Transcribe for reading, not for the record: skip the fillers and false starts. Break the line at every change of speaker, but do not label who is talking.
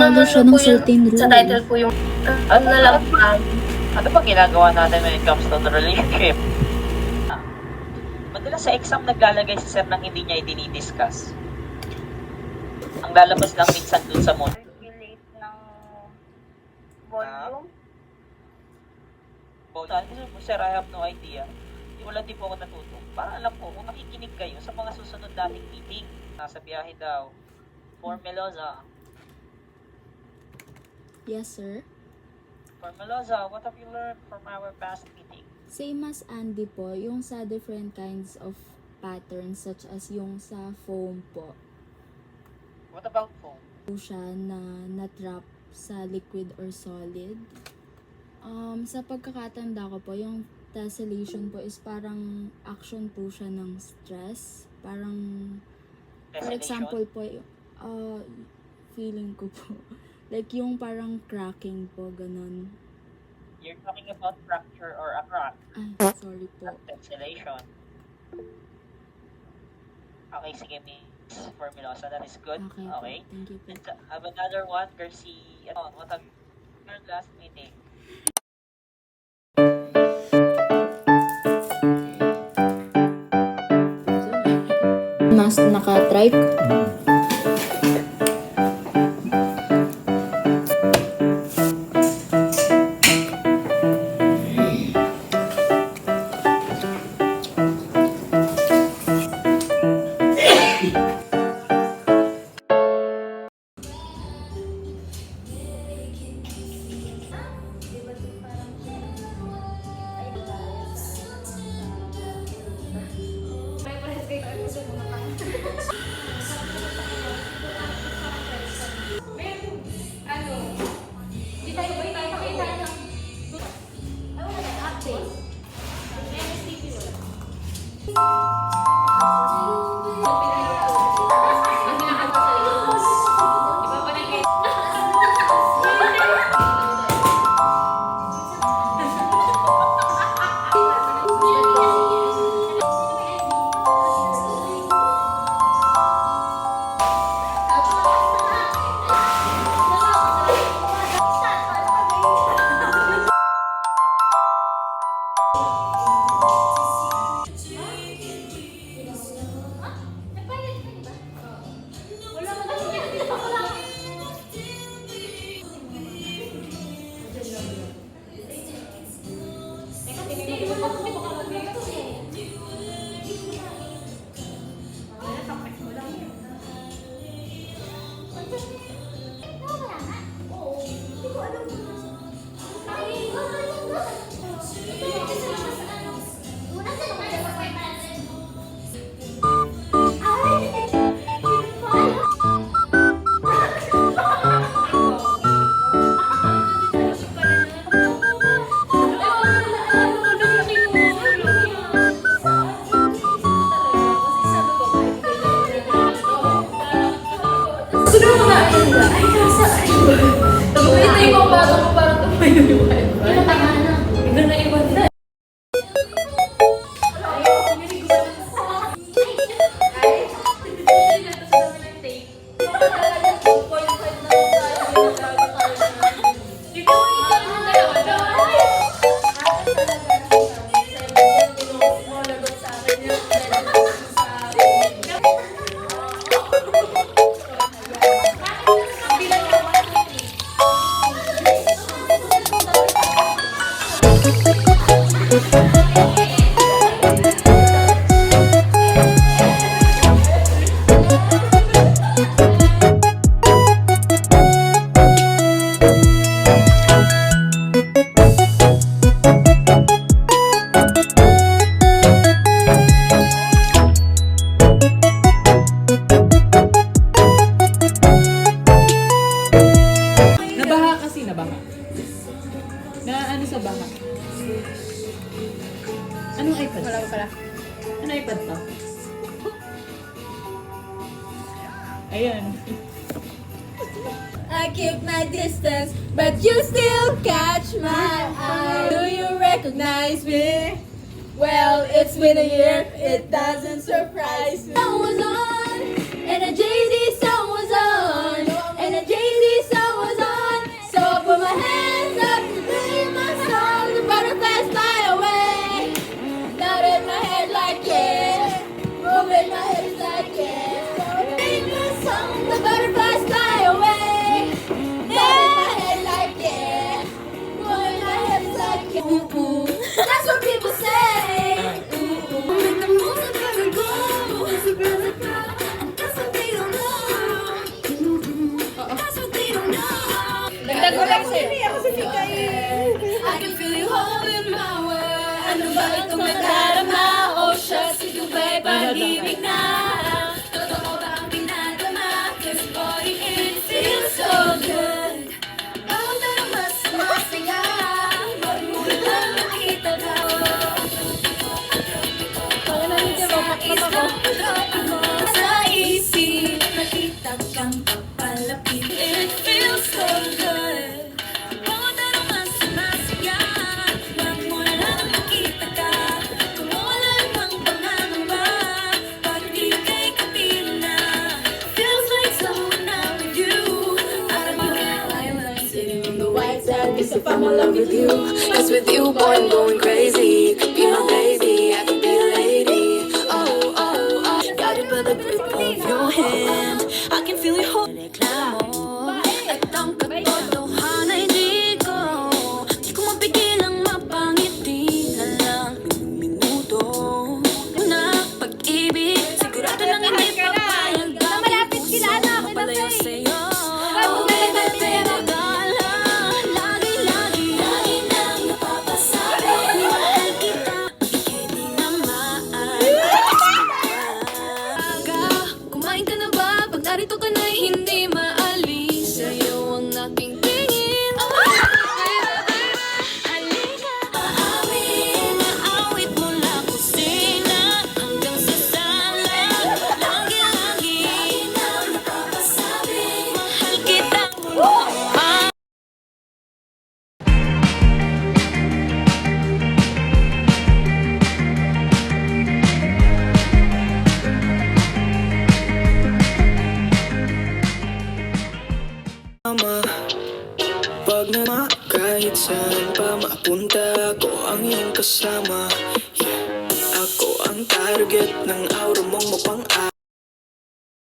Naglalaro siya ng certain rule.
Sa title po yung ano na lang pa.
Ano ba ginagawa natin when it comes to the relationship? Madalas sa exam naglalagay si sir ng hindi niya i-discuss. Ang lalabas lang minsan dun sa mood.
Regulate ng volume.
Sir, I have no idea. Wala din po ako natuto. Para alam ko kung nakikinig kayo sa mga susunod nating meeting. Nasa biyahe daw. Formelosa.
Yes, sir.
Formelosa, what have you learned from our past meeting?
Same as Andy po, yung sa different kinds of patterns such as yung sa foam po.
What about foam?
Po siya na na-trap sa liquid or solid. Sa pagkakatanda ko po, yung tessellation po is parang action po siya ng stress. Parang, for example po, feeling ko po, like yung parang cracking po, ganun.
You're talking about fracture or a crack.
Ay, sorry po.
Tessellation. Okay, sige, Miss Formelosa. That is good.
Okay,
Okay.
po. Thank you po.
And I have another one, Garcia. What have you learned last meeting?
Mas naka-tripe.
Anong iPad?
Wala pa pala.
Ano iPad to? Ayan.
I keep my distance, but you still catch my eye. Do you recognize me? Well, it's been a year, it doesn't surprise me. Song was on, and a Jay-Z song was on, and a Jay-Z song was in my world. Ano ba itong nadarama? O siya si Dubai, pag-ibig na. Totoo ba ang pinadama? Cause boy, it feels so good. Ang darama sa masaya, magmula nakita ka. Sa isip, nakita kang papalapit. It feels so good. Ang darama sa masaya, magmula nakita ka. Kung wala kang pangangamba, pag di kay kapiling na. Feels like someone not with you. Parang yung island sitting on the white sand. Guess if I'm in love with you.
Cause with you, boy, I'm going crazy. You could be my baby, I could be a lady. Oh, oh, oh. Guided by the grip of your hand, I can feel your whole reklamo. At ang katotohanan ay di ko mapigil ang mapangiti na lang minuto na pag-ibig. Sigurado lang hindi papayag ang malapit sila na mapalayo sa'yo. Lagi nang napapasabi, mahal kita, hindi na kumain ka na ba? Pag narito ka na hindi maalis sa'yo ang aking tingin. Halika, aawit mula kusina hanggang sa sala. Lagi nang napapasabi, mahal kita mula.
Pag na kahit saan pa mapunta, ako ang iyong kasama. Yeah. Ako ang target ng aura mong mapang